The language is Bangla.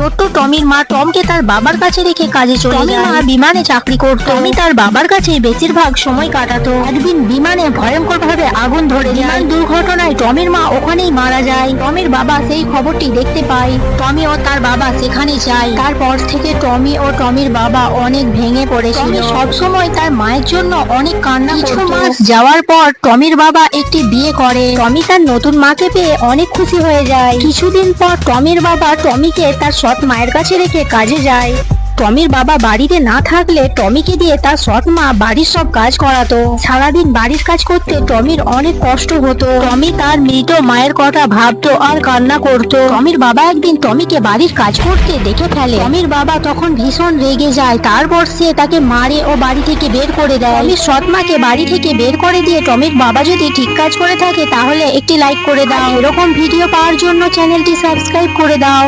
ছোট্ট টমির মা টমকে তার বাবার কাছে রেখে কাজে চলে যায়। মা বিমানে চাকরি করত। টমি তার বাবার কাছে বেশিরভাগ সময় কাটাতো। একদিন বিমানে ভয়ঙ্কর ভাবে আগুন ধরে যায়। বিমান দুর্ঘটনায় টমির মা ওখানেই মারা যায়। টমির বাবা সেই খবরটি দেখতে পায়। টমি ও তার বাবা সেখানে যায়। তারপর থেকে টমি ও টমির বাবা অনেক ভেঙে পড়েছিল। সবসময় তার মায়ের জন্য অনেক কান্না করত। কিছু মাস যাওয়ার পর টমির বাবা একটি বিয়ে করে। টমি তার নতুন মাকে পেয়ে অনেক খুশি হয়ে যায়। কিছুদিন পর টমির বাবা টমিকে তার সৎ মায়ের কাছে রেখে কাজে যায়। টমির বাবা বাড়িতে না থাকলে টমিকে দিয়ে তার সৎ মা বাড়ির সব কাজ করাতো। সারাদিন বাড়ির কাজ করতে টমির অনেক কষ্ট হতো। টমি তার মৃত মায়ের কথা ভাবতো আর কান্না করতো। টমির বাবা একদিন টমিকে বাড়ির কাজ করতে দেখে ফেলে। টমির বাবা তখন ভীষণ রেগে যায়। তারপর সে তাকে মারে ও বাড়ি থেকে বের করে দেয়। টমির সৎ মাকে বাড়ি থেকে বের করে দিয়ে টমির বাবা যদি ঠিক কাজ করে থাকে তাহলে একটি লাইক করে দাও। এরকম ভিডিও পাওয়ার জন্য চ্যানেলটি সাবস্ক্রাইব করে দাও।